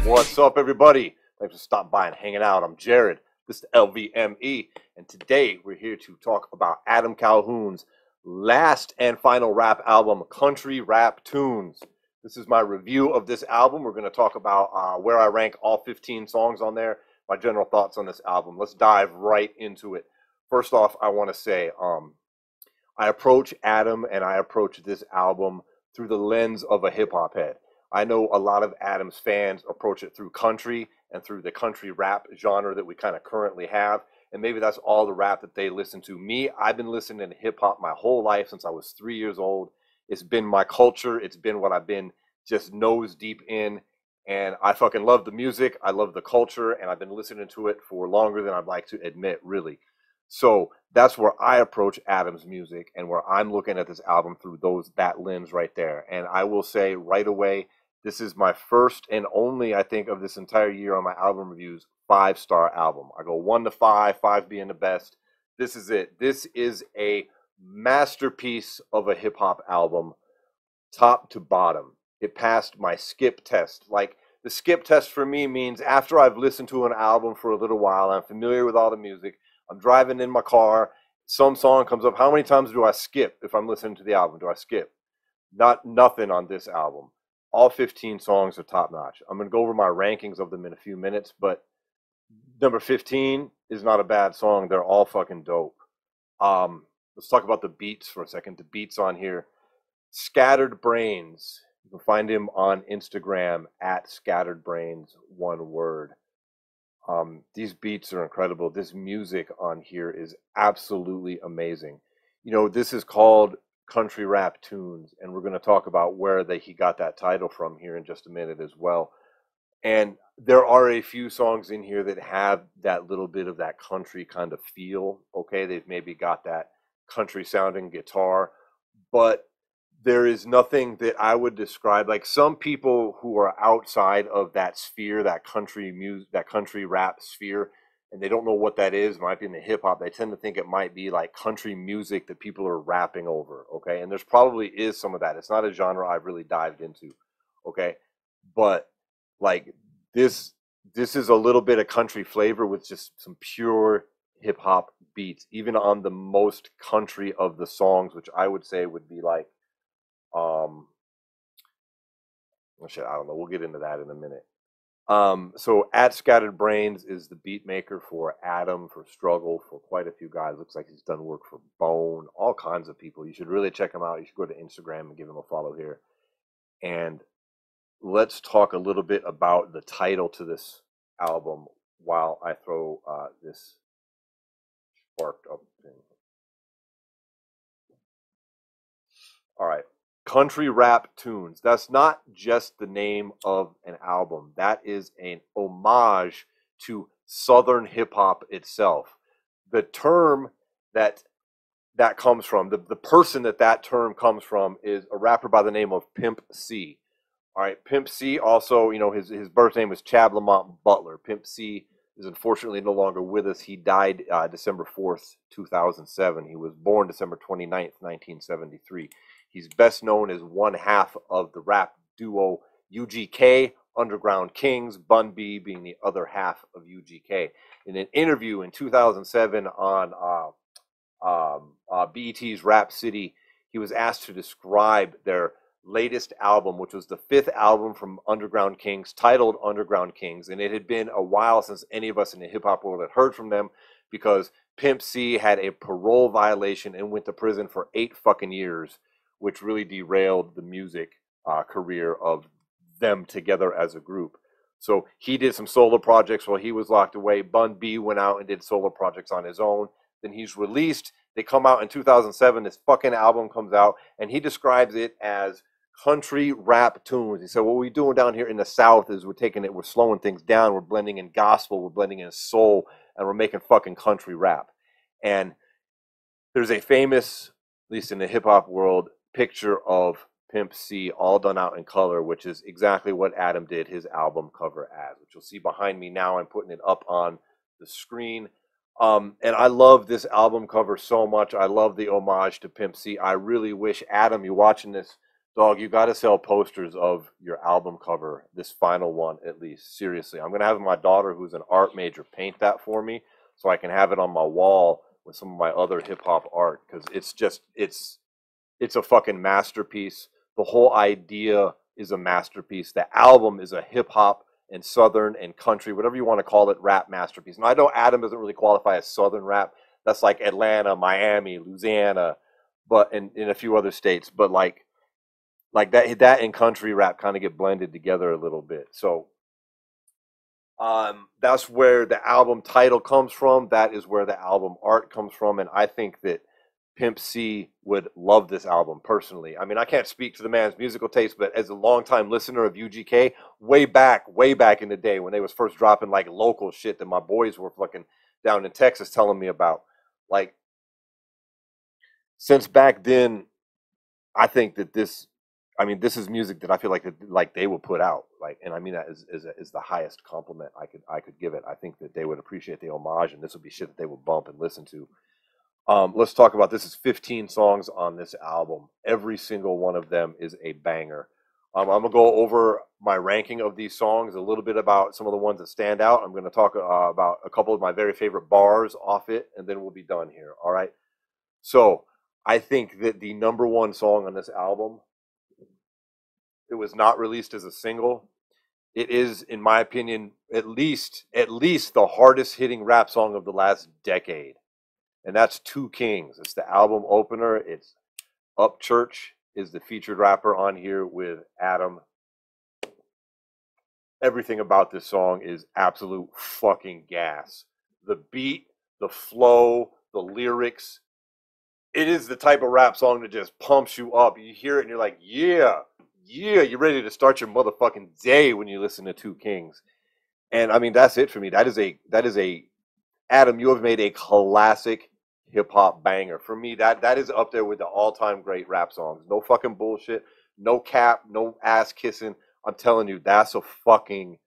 What's up, everybody? Thanks for stopping by and hanging out. I'm Jared. This is LVME, and today we're here to talk about Adam Calhoun's last and final rap album, Country Rap Tunes. This is my review of this album. We're going to talk about where I rank all 15 songs on there, my general thoughts on this album. Let's dive right into it. First off, I want to say I approach Adam and I approach this album through the lens of a hip-hop head. I know a lot of Adam's fans approach it through country and through the country rap genre that we kind of currently have. And maybe that's all the rap that they listen to. Me, I've been listening to hip hop my whole life since I was 3 years old. It's been my culture. It's been what I've been just nose deep in. And I fucking love the music. I love the culture. And I've been listening to it for longer than I'd like to admit, really. So that's where I approach Adam's music and where I'm looking at this album through that lens right there. And I will say right away, this is my first and only, I think, of this entire year on my album reviews, 5-star album. I go 1 to 5, 5 being the best. This is it. This is a masterpiece of a hip-hop album, top to bottom. It passed my skip test. Like, the skip test for me means after I've listened to an album for a little while, I'm familiar with all the music, I'm driving in my car, some song comes up, how many times do I skip if I'm listening to the album? Do I skip? Nothing on this album. All 15 songs are top notch. I'm going to go over my rankings of them in a few minutes, but number 15 is not a bad song. They're all fucking dope. Let's talk about the beats for a second. The beats on here. Scattered Brains. You can find him on Instagram at Scattered Brains, one word. These beats are incredible. This music on here is absolutely amazing. You know, this is called Country Rap Tunes, and we're going to talk about where he got that title from here in just a minute as well. And there are a few songs in here that have that little bit of that country kind of feel. Okay, they've maybe got that country sounding guitar, but there is nothing that I would describe, like some people who are outside of that sphere, that country music, that country rap sphere, and they don't know what that is, might be in the hip hop, they tend to think it might be like country music that people are rapping over, okay? And there's probably is some of that. It's not a genre I've really dived into, okay? But like this is a little bit of country flavor with just some pure hip hop beats, even on the most country of the songs, which I would say would be like, shit, I don't know. We'll get into that in a minute. So at Scattered Brains is the beat maker for Adam, for Struggle, for quite a few guys. Looks like he's done work for Bone, all kinds of people. You should really check him out. You should go to Instagram and give him a follow here. And let's talk a little bit about the title to this album while I throw this sparked up thing. All right. Country Rap Tunes. That's not just the name of an album. That is an homage to Southern hip hop itself. The term that comes from, the person that term comes from is a rapper by the name of Pimp C. All right, Pimp C also, you know, his birth name was Chad Lamont Butler. Pimp C is unfortunately no longer with us. He died December 4th, 2007. He was born December 29th, 1973. He's best known as one half of the rap duo UGK, Underground Kings, Bun B being the other half of UGK. In an interview in 2007 on BET's Rap City, he was asked to describe their latest album, which was the 5th album from Underground Kings, titled Underground Kings. And it had been a while since any of us in the hip-hop world had heard from them because Pimp C had a parole violation and went to prison for 8 fucking years, which really derailed the music career of them together as a group. So he did some solo projects while he was locked away. Bun B went out and did solo projects on his own. Then he's released. They come out in 2007. This fucking album comes out, and he describes it as country rap tunes. He said, what we're doing down here in the South is we're slowing things down. We're blending in gospel. We're blending in soul, and we're making fucking country rap. And there's a famous, at least in the hip hop world, picture of Pimp C all done out in color, which is exactly what Adam did his album cover as, which you'll see behind me now. I'm putting it up on the screen. And I love this album cover so much. I love the homage to Pimp C. I really wish, Adam, you're watching this, Dog, you got to sell posters of your album cover, this final one at least. Seriously, I'm gonna have my daughter, who's an art major, paint that for me, so I can have it on my wall with some of my other hip hop art, because it's a fucking masterpiece. The whole idea is a masterpiece. The album is a hip hop and southern and country, whatever you want to call it, rap masterpiece. Now I know Adam doesn't really qualify as southern rap. That's like Atlanta, Miami, Louisiana, but in a few other states. But like that and country rap kind of get blended together a little bit. So that's where the album title comes from. That is where the album art comes from, and I think that Pimp C would love this album personally. I mean, I can't speak to the man's musical taste, but as a longtime listener of UGK, way back in the day when they was first dropping like local shit that my boys were fucking down in Texas telling me about, like, since back then, I think that this is music that I feel like they will put out, like, and I mean that is the highest compliment I could give it. I think that they would appreciate the homage, and this would be shit that they would bump and listen to. Let's talk about this. Is 15 songs on this album. Every single one of them is a banger. I'm gonna go over my ranking of these songs, a little bit about some of the ones that stand out. I'm gonna talk about a couple of my very favorite bars off it, and then we'll be done here. All right. So I think that the number one song on this album, it was not released as a single. It is, in my opinion, at least the hardest hitting rap song of the last decade. And that's Two Kings. It's the album opener. It's Upchurch is the featured rapper on here with Adam. Everything about this song is absolute fucking gas. The beat, the flow, the lyrics. It is the type of rap song that just pumps you up. You hear it and you're like, yeah, you're ready to start your motherfucking day when you listen to Two Kings. And I mean, that's it for me. That is a Adam, you have made a classic hip hop banger. For me, that is up there with the all-time great rap songs. No fucking bullshit, no cap, no ass kissing. I'm telling you, that's a fucking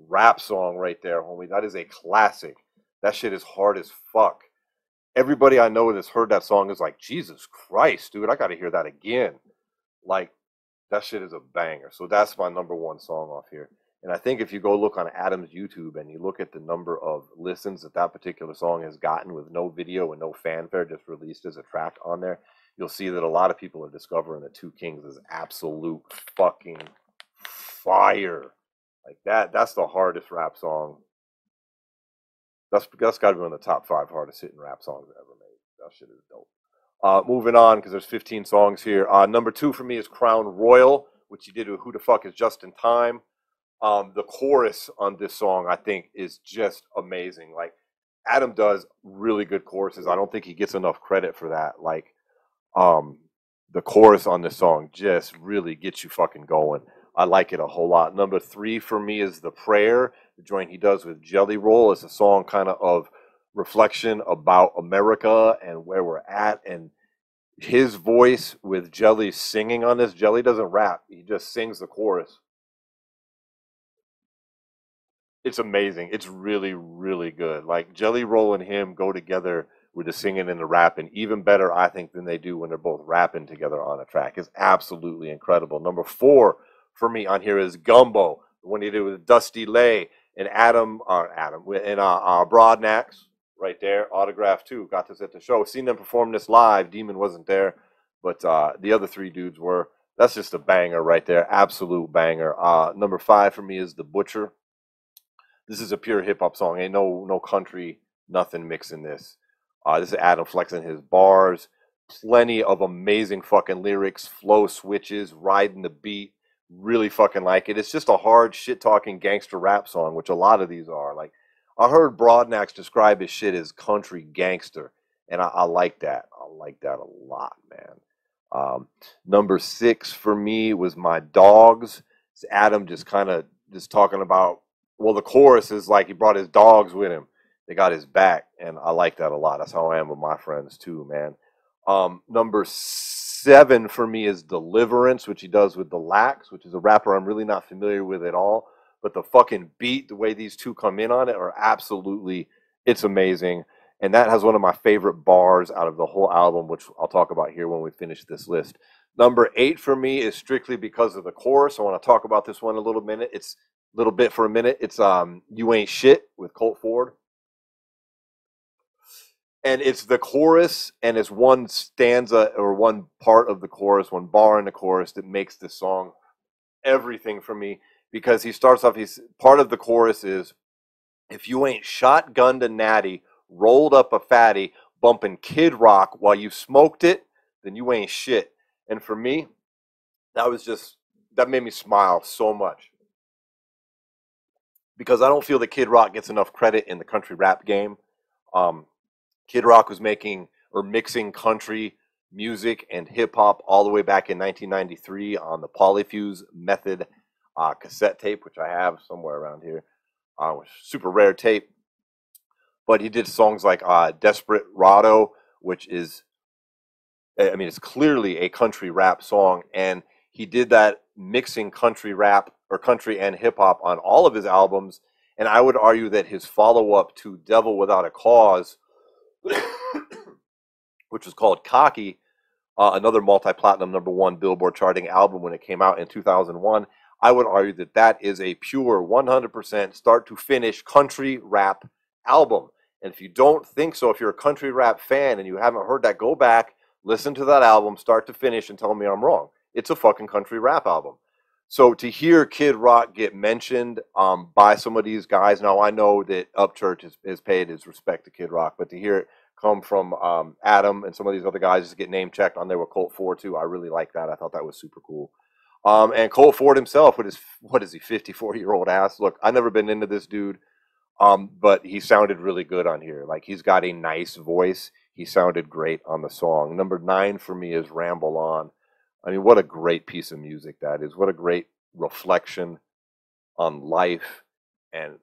rap song right there, homie. That is a classic. That shit is hard as fuck. Everybody I know that's heard that song is like, Jesus Christ, dude, I gotta hear that again. Like, that shit is a banger. So that's my number one song off here. And I think if you go look on Adam's YouTube and you look at the number of listens that particular song has gotten with no video and no fanfare, just released as a track on there, you'll see that a lot of people are discovering that Two Kings is absolute fucking fire. Like that's the hardest rap song. That's got to be one of the top 5 hardest hitting rap songs ever made. That shit is dope. Moving on, because there's 15 songs here. Number 2 for me is Crown Royal, which he did with Who the Fuck is Just in Time. The chorus on this song, I think, is just amazing. Like, Adam does really good choruses. I don't think he gets enough credit for that. Like, the chorus on this song just really gets you fucking going. I like it a whole lot. Number 3 for me is The Prayer, the joint he does with Jelly Roll. It's a song kind of reflection about America and where we're at. And his voice with Jelly singing on this, Jelly doesn't rap. He just sings the chorus. It's amazing. It's really, really good. Like, Jelly Roll and him go together with the singing and the rapping even better, I think, than they do when they're both rapping together on a track. It's absolutely incredible. Number 4 for me on here is Gumbo, the one he did with Dusty Lay and Adam and Broadnax right there. Autograph too. Got this at the show. Seen them perform this live. Demon wasn't there, but the other 3 dudes were. That's just a banger right there. Absolute banger. Number 5 for me is The Butcher. This is a pure hip hop song. Ain't no country, nothing mixing this. This is Adam flexing his bars. Plenty of amazing fucking lyrics, flow switches, riding the beat. Really fucking like it. It's just a hard shit talking gangster rap song, which a lot of these are. Like, I heard Broadnax describe his shit as country gangster, and I like that. I like that a lot, man. Number 6 for me was My Dogs. It's Adam just kind of just talking about. Well, the chorus is like he brought his dogs with him. They got his back, and I like that a lot. That's how I am with my friends too, man. Number 7 for me is Deliverance, which he does with the Lax, which is a rapper I'm really not familiar with at all. But the fucking beat, the way these two come in on it, are absolutely, it's amazing. And that has one of my favorite bars out of the whole album, which I'll talk about here when we finish this list. Number 8 for me is strictly because of the chorus. I want to talk about this one a little minute. It's a little bit for a minute. It's You Ain't Shit with Colt Ford. And it's the chorus, and it's one stanza or one part of the chorus, one bar in the chorus that makes this song everything for me, because he starts off, he's part of the chorus is, if you ain't shotgunned a natty, rolled up a fatty, bumping Kid Rock while you smoked it, then you ain't shit. And for me, that made me smile so much, because I don't feel that Kid Rock gets enough credit in the country rap game. Kid Rock was making or mixing country music and hip hop all the way back in 1993 on the Polyfuse Method cassette tape, which I have somewhere around here. Super rare tape. But he did songs like Desperado, which is, I mean, it's clearly a country rap song. And he did that mixing country rap or country and hip hop on all of his albums. And I would argue that his follow up to Devil Without a Cause, which was called Cocky, another multi-platinum #1 Billboard charting album when it came out in 2001, I would argue that that is a pure 100% start to finish country rap album. And if you don't think so, if you're a country rap fan and you haven't heard that, go back, listen to that album start to finish and tell me I'm wrong. It's a fucking country rap album. So to hear Kid Rock get mentioned by some of these guys, now I know that Upchurch has paid his respect to Kid Rock, but to hear it come from Adam and some of these other guys just get name checked on there with Colt Ford too, I really like that. I thought that was super cool. And Colt Ford himself with his, what is he, 54-year-old ass. Look, I've never been into this dude, but he sounded really good on here. Like, he's got a nice voice. He sounded great on the song. Number 9 for me is Ramble On. I mean, what a great piece of music that is. What a great reflection on life. And,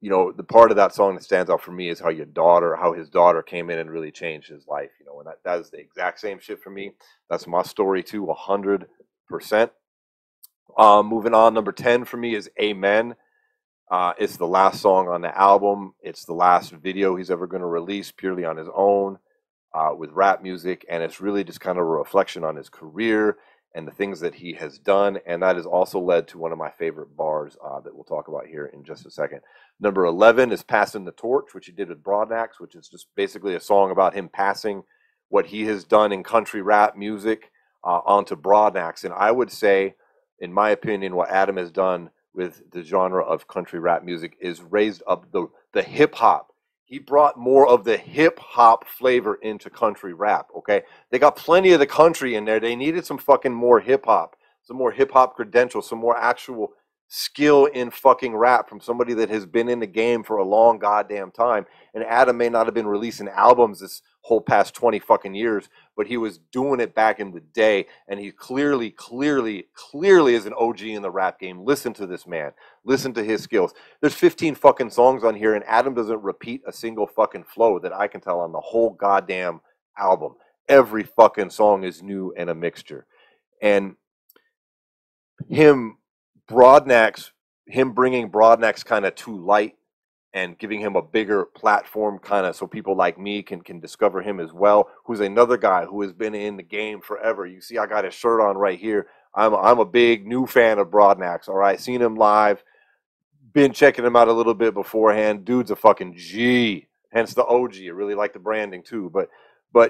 you know, the part of that song that stands out for me is how his daughter came in and really changed his life. You know, and that is the exact same shit for me. That's my story too, 100%. Moving on, number 10 for me is Amen. It's the last song on the album. It's the last video he's ever going to release purely on his own with rap music. And it's really just kind of a reflection on his career and the things that he has done. And that has also led to one of my favorite bars that we'll talk about here in just a second. Number 11 is Passing the Torch, which he did with Broadnax, which is just basically a song about him passing what he has done in country rap music onto Broadnax. And I would say, in my opinion, what Adam has done with the genre of country rap music is raised up the hip hop. He brought more of the hip hop flavor into country rap, okay? They got plenty of the country in there. They needed some fucking more hip hop, some more hip hop credentials, some more actual skill in fucking rap from somebody that has been in the game for a long goddamn time. And Adam may not have been releasing albums this whole past 20 fucking years, but he was doing it back in the day. And he clearly is an OG in the rap game. Listen to this man. Listen to his skills. There's 15 fucking songs on here, and Adam doesn't repeat a single fucking flow that I can tell on the whole goddamn album. Every fucking song is new and a mixture. And him bringing Broadnax kind of to light and giving him a bigger platform, kind of so people like me can discover him as well, who's another guy who has been in the game forever. You see, I got his shirt on right here. I'm a big new fan of Broadnax. All right, seen him live, been checking him out a little bit beforehand. Dude's a fucking G, hence the OG. I really like the branding too. But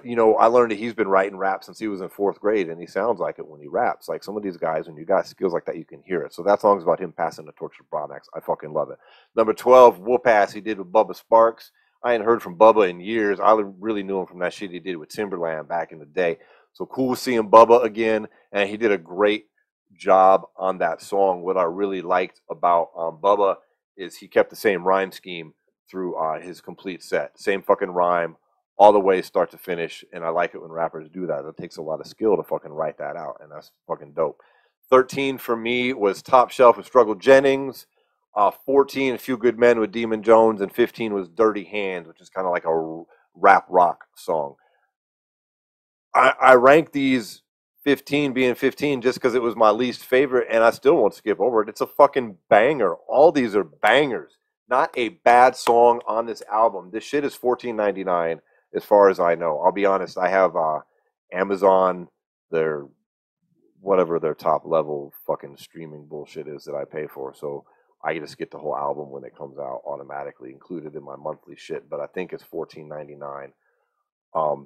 you know, I learned that he's been writing rap since he was in 4th grade, and he sounds like it when he raps. Like some of these guys, when you got skills like that, you can hear it. So that song's about him passing the torch to Broadnax. I fucking love it. Number 12, Whoop Ass, he did with Bubba Sparks. I ain't heard from Bubba in years. I really knew him from that shit he did with Timberland back in the day. So cool seeing Bubba again, and he did a great job on that song. What I really liked about Bubba is he kept the same rhyme scheme through his complete set. Same fucking rhyme all the way start to finish, and I like it when rappers do that. It takes a lot of skill to fucking write that out, and that's fucking dope. 13 for me was Top Shelf with Struggle Jennings. 14, A Few Good Men with Demon Jones, and 15 was Dirty Hands, which is kind of like a rap rock song. I rank these 15 being 15 just because it was my least favorite, and I still won't skip over it. It's a fucking banger. All these are bangers. Not a bad song on this album. This shit is $14.99 as far as I know. I'll be honest, I have Amazon, their whatever their top level fucking streaming bullshit is that I pay for. So I just get the whole album when it comes out automatically included in my monthly shit. But I think it's $14.99.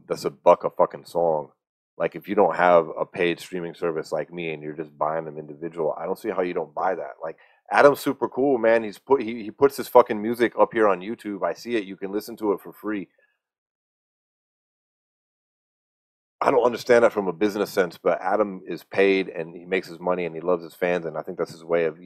That's $1 a fucking song. Like if you don't have a paid streaming service like me and you're just buying them individual, I don't see how you don't buy that. Like Adam's super cool, man. He puts his fucking music up here on YouTube. I see it. You can listen to it for free. I don't understand that from a business sense, but Adam is paid and he makes his money and he loves his fans, and I think that's his way of,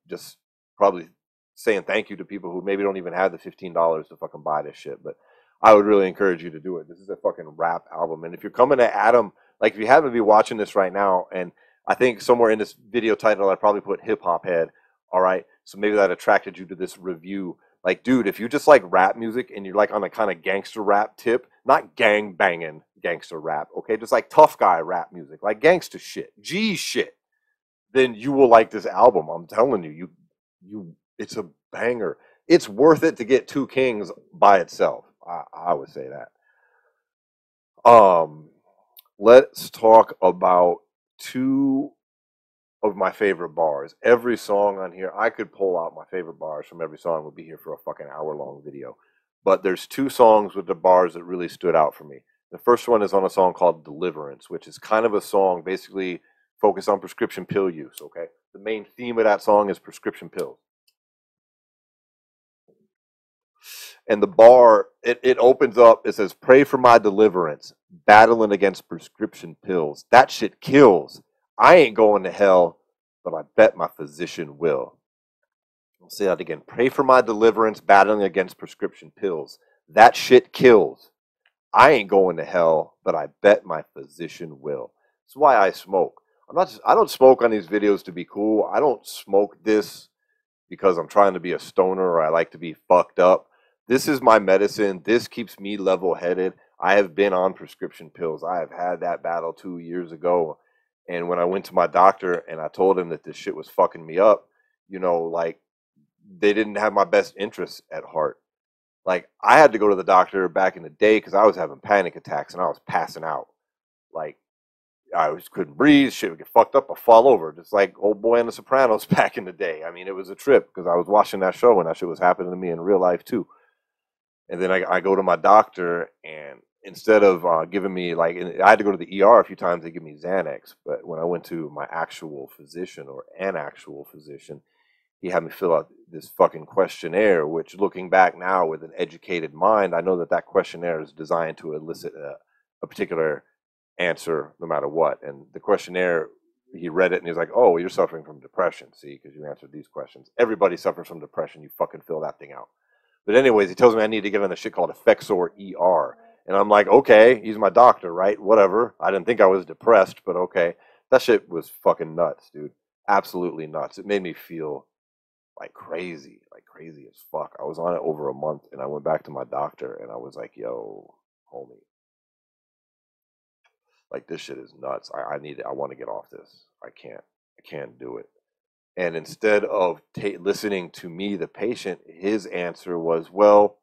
just probably saying thank you to people who maybe don't even have the $15 to fucking buy this shit. But I would really encourage you to do it. This is a fucking rap album, and if you're coming to Adam, like if you happen to be watching this right now, and I think somewhere in this video title I probably put hip hop head. All right, so maybe that attracted you to this review. Like, dude, if you just like rap music and you're like on a kind of gangster rap tip, not gang banging gangster rap, okay, just like tough guy rap music, like gangster shit, G shit, then you will like this album. I'm telling you, it's a banger. It's worth it to get Two Kings by itself. I would say that. Let's talk about two of my favorite bars. Every song on here, I could pull out my favorite bars from every song. We'll be here for a fucking hour-long video. But there's two songs with the bars that really stood out for me. The first one is on a song called Deliverance, which is kind of a song basically focused on prescription pill use, okay? The main theme of that song is prescription pills. And the bar, it opens up, it says, "Pray for my deliverance, battling against prescription pills. That shit kills. I ain't going to hell, but I bet my physician will." I'll say that again. "Pray for my deliverance, battling against prescription pills. That shit kills. I ain't going to hell, but I bet my physician will." That's why I smoke. I don't smoke on these videos to be cool. I don't smoke this because I'm trying to be a stoner or I like to be fucked up. This is my medicine. This keeps me level-headed. I have been on prescription pills. I have had that battle 2 years ago. And when I went to my doctor and I told him that this shit was fucking me up, like they didn't have my best interests at heart. Like I had to go to the doctor back in the day because I was having panic attacks and I was passing out. Like I couldn't breathe. Shit would get fucked up. I'd fall over, just like old boy in The Sopranos back in the day. I mean, it was a trip because I was watching that show and that shit was happening to me in real life too. And then I go to my doctor, and instead of giving me, like, I had to go to the ER a few times to give me Xanax. But when I went to my actual physician, or an actual physician, he had me fill out this fucking questionnaire, which looking back now with an educated mind, I know that questionnaire is designed to elicit a particular answer no matter what. And the questionnaire, he read it and he's like, "Oh, you're suffering from depression, see, because you answered these questions. Everybody suffers from depression. You fucking fill that thing out." But anyways, he tells me I need to get on a shit called Effexor ER. And I'm like, okay, he's my doctor, right? Whatever. I didn't think I was depressed, but okay. That shit was fucking nuts, dude. Absolutely nuts. It made me feel like crazy as fuck. I was on it over a month, and I went back to my doctor, and I was like, "Yo, homie, like this shit is nuts. I need it. I want to get off this. I can't do it." And instead of listening to me, the patient, his answer was, "Well,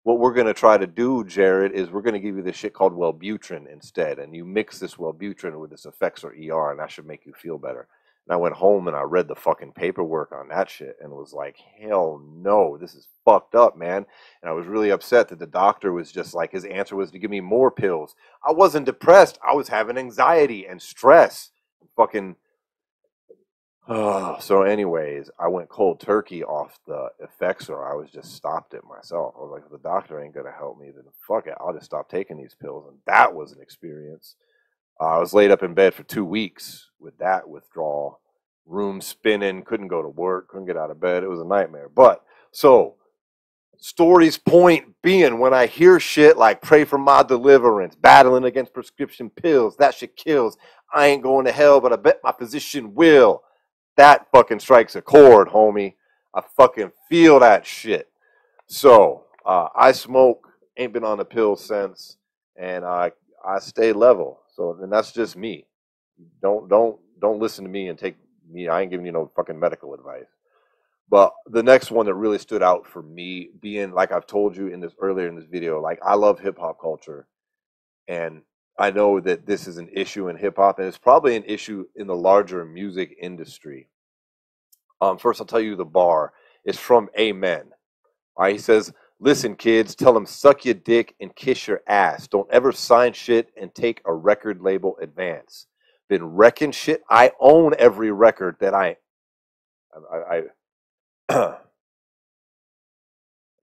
what we're going to try to do, Jared, is we're going to give you this shit called Wellbutrin instead. And you mix this Wellbutrin with this Effexor ER, and that should make you feel better." And I went home and I read the fucking paperwork on that shit and was like, hell no, this is fucked up, man. And I was really upset that the doctor was just like, his answer was to give me more pills. I wasn't depressed. I was having anxiety and stress. Fucking. So anyways, I went cold turkey off the Effexor. I was just stopped it myself. I was like, if the doctor ain't gonna help me, then fuck it. I'll just stop taking these pills. And that was an experience. I was laid up in bed for 2 weeks with that withdrawal, room spinning, couldn't go to work, couldn't get out of bed. It was a nightmare. But so story's point being, when I hear shit like "pray for my deliverance, battling against prescription pills, that shit kills. I ain't going to hell, but I bet my physician will." That fucking strikes a chord, homie. I fucking feel that shit. So I smoke, ain't been on the pill since, and I stay level. So and that's just me. Don't listen to me and take me. I ain't giving you no fucking medical advice. But the next one that really stood out for me, being like I've told you in this earlier in this video, like I love hip hop culture, and I know that this is an issue in hip hop, and it's probably an issue in the larger music industry. First, I'll tell you the bar. It's from Amen. All right, he says, "Listen, kids, tell them suck your dick and kiss your ass. Don't ever sign shit and take a record label advance. Been wrecking shit. I own every record that I can't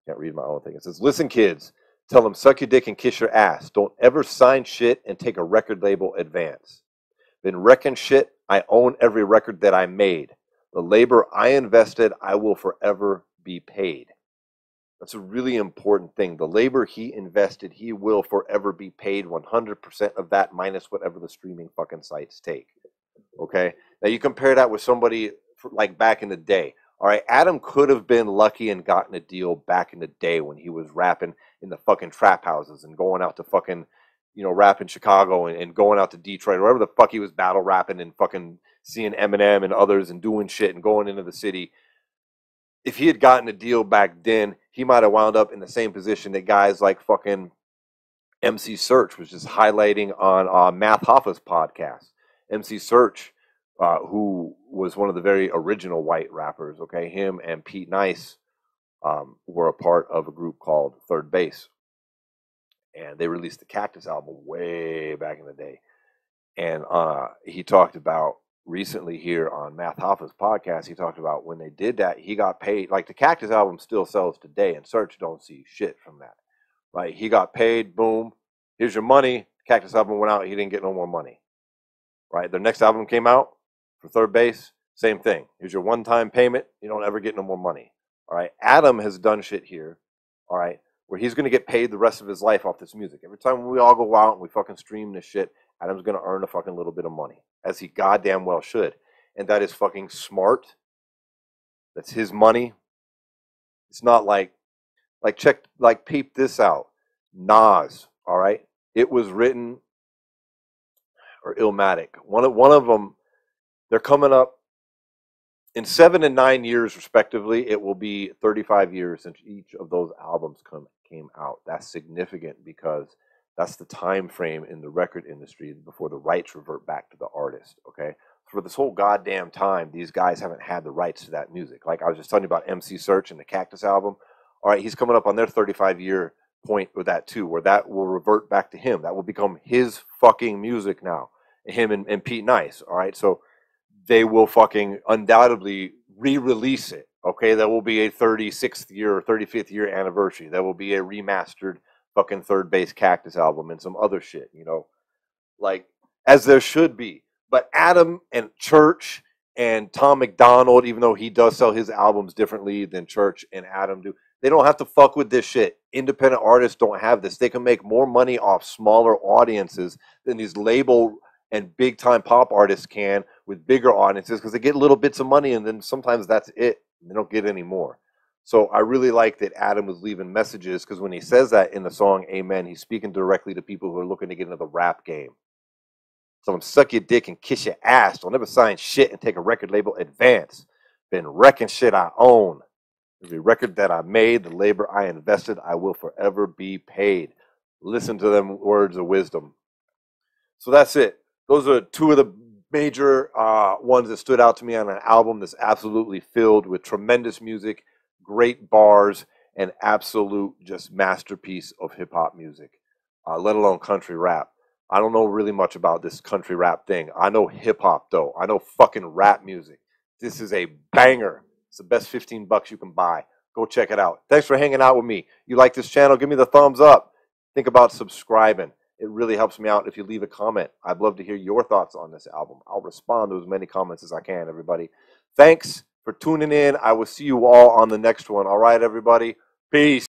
read my own thing. It says, listen, kids, tell them suck your dick and kiss your ass. Don't ever sign shit and take a record label advance. Been wrecking shit. I own every record that I made. The labor I invested, I will forever be paid." That's a really important thing. The labor he invested, he will forever be paid 100% of that minus whatever the streaming fucking sites take. Okay? Now you compare that with somebody like back in the day. All right, Adam could have been lucky and gotten a deal back in the day when he was rapping in the fucking trap houses and going out to fucking, rap in Chicago and going out to Detroit, or wherever the fuck he was battle rapping and fucking seeing Eminem and others and doing shit and going into the city. If he had gotten a deal back then, he might have wound up in the same position that guys like fucking MC Search was just highlighting on Math Hoffa's podcast. MC Search, who was one of the very original white rappers, okay? Him and Pete Nice were a part of a group called Third Base. And they released the Cactus album way back in the day. And he talked about recently here on Math Hoffa's podcast, he talked about when they did that, he got paid. Like the Cactus album still sells today, and Search don't see shit from that. Right? He got paid, boom, here's your money. Cactus album went out, he didn't get no more money. Right? Their next album came out for Third Base, same thing. Here's your one-time payment, you don't ever get no more money. All right? Adam has done shit here, all right, where he's going to get paid the rest of his life off this music. Every time we all go out and we fucking stream this shit, Adam's going to earn a fucking little bit of money, as he goddamn well should. And that is fucking smart. That's his money. It's not peep this out. Nas, all right? It was written, or Illmatic. One of them, they're coming up in 7 and 9 years, respectively. It will be 35 years since each of those albums came out. That's significant because that's the time frame in the record industry before the rights revert back to the artist, okay? For this whole goddamn time, these guys haven't had the rights to that music. Like I was just telling you about MC Search and the Cactus album. All right, he's coming up on their 35-year point with that too, where that will revert back to him. That will become his fucking music now, him and Pete Nice, all right? So they will fucking undoubtedly re-release it, okay? There will be a 36th year or 35th year anniversary. There will be a remastered fucking Third Base Cactus album and some other shit, like as there should be. But Adam and Church and Tom McDonald, even though he does sell his albums differently than Church and Adam do, they don't have to fuck with this shit. Independent artists don't have this. They can make more money off smaller audiences than these label and big time pop artists can with bigger audiences, because they get little bits of money and then sometimes that's it. They don't get any more. So I really like that Adam was leaving messages, because when he says that in the song Amen, he's speaking directly to people who are looking to get into the rap game. Tell them suck your dick and kiss your ass. Don't ever sign shit and take a record label advance. Been wrecking shit I own. Every record that I made, the labor I invested, I will forever be paid. Listen to them words of wisdom. So that's it. Those are two of the major ones that stood out to me on an album that's absolutely filled with tremendous music, great bars, and absolute just masterpiece of hip-hop music, let alone country rap. I don't know really much about this country rap thing. I know hip-hop, though. I know fucking rap music. This is a banger. It's the best $15 you can buy. Go check it out. Thanks for hanging out with me. You like this channel, give me the thumbs up. Think about subscribing. It really helps me out if you leave a comment. I'd love to hear your thoughts on this album. I'll respond to as many comments as I can, everybody. Thanks for tuning in. I will see you all on the next one. All right, everybody? Peace.